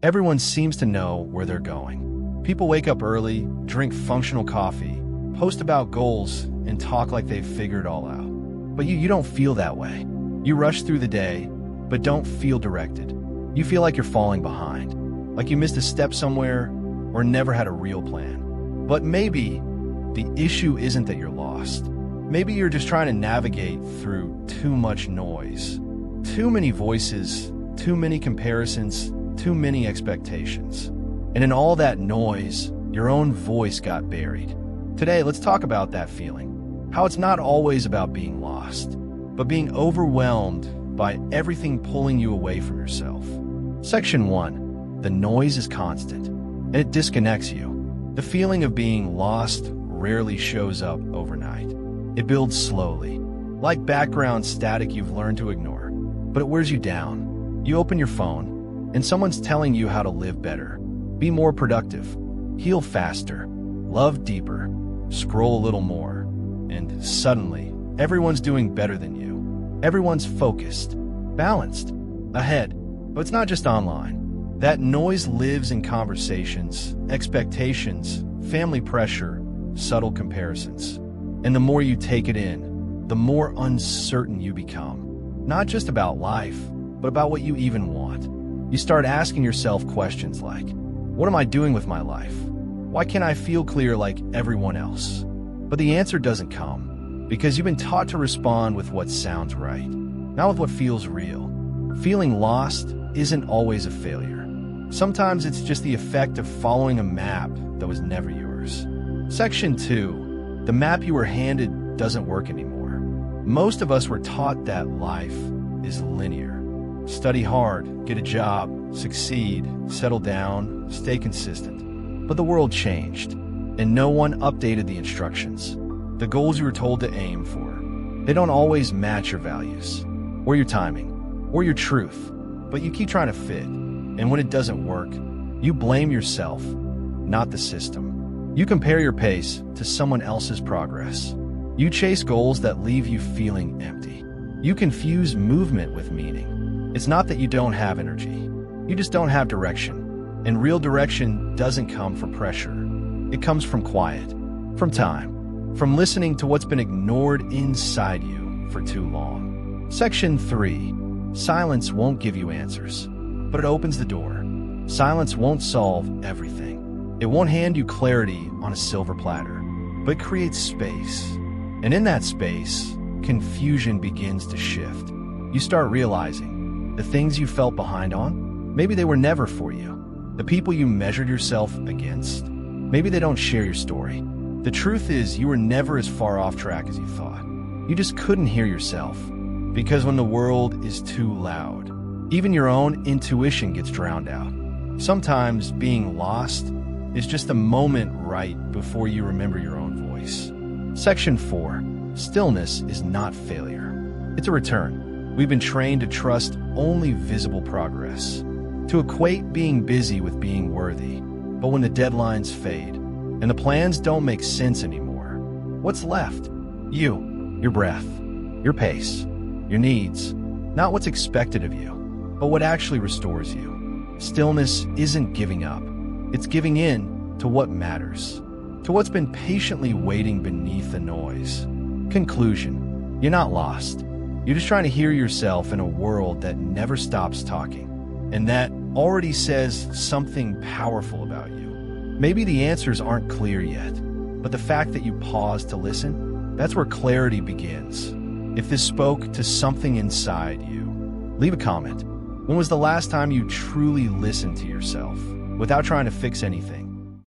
Everyone seems to know where they're going. People wake up early, drink functional coffee, post about goals, and talk like they've figured it all out. But you don't feel that way. You rush through the day, but don't feel directed. You feel like you're falling behind, like you missed a step somewhere or never had a real plan. But maybe the issue isn't that you're lost. Maybe you're just trying to navigate through too much noise, too many voices, too many comparisons, too many expectations. And in all that noise, your own voice got buried. Today, let's talk about that feeling. How it's not always about being lost, but being overwhelmed by everything pulling you away from yourself. Section 1. The noise is constant, and it disconnects you. The feeling of being lost rarely shows up overnight. It builds slowly, like background static you've learned to ignore, but it wears you down. You open your phone, and someone's telling you how to live better, be more productive, heal faster, love deeper, scroll a little more, and suddenly, everyone's doing better than you. Everyone's focused, balanced, ahead. But it's not just online. That noise lives in conversations, expectations, family pressure, subtle comparisons. And the more you take it in, the more uncertain you become. Not just about life, but about what you even want. You start asking yourself questions like, what am I doing with my life? Why can't I feel clear like everyone else? But the answer doesn't come, because you've been taught to respond with what sounds right, not with what feels real. Feeling lost isn't always a failure. Sometimes it's just the effect of following a map that was never yours. Section 2. The map you were handed doesn't work anymore. Most of us were taught that life is linear. Study hard, get a job, succeed, settle down, stay consistent. But the world changed, and no one updated the instructions. The goals you were told to aim for, they don't always match your values, or your timing, or your truth, but you keep trying to fit. And when it doesn't work, you blame yourself, not the system. You compare your pace to someone else's progress. You chase goals that leave you feeling empty. You confuse movement with meaning. It's not that you don't have energy. You just don't have direction. And real direction doesn't come from pressure. It comes from quiet, from time, from listening to what's been ignored inside you for too long. Section 3. Silence won't give you answers, but it opens the door. Silence won't solve everything. It won't hand you clarity on a silver platter, but it creates space. And in that space, confusion begins to shift. You start realizing the things you felt behind on, maybe they were never for you. The people you measured yourself against, maybe they don't share your story. The truth is, you were never as far off track as you thought. You just couldn't hear yourself. Because when the world is too loud, even your own intuition gets drowned out. Sometimes being lost is just a moment right before you remember your own voice. Section 4. Stillness is not failure. It's a return. We've been trained to trust only visible progress, to equate being busy with being worthy. But when the deadlines fade and the plans don't make sense anymore, what's left? You, your breath, your pace, your needs, not what's expected of you, but what actually restores you. Stillness isn't giving up. It's giving in to what matters, to what's been patiently waiting beneath the noise. Conclusion: you're not lost. You're just trying to hear yourself in a world that never stops talking. And that already says something powerful about you. Maybe the answers aren't clear yet, but the fact that you pause to listen, that's where clarity begins. If this spoke to something inside you, leave a comment. When was the last time you truly listened to yourself without trying to fix anything?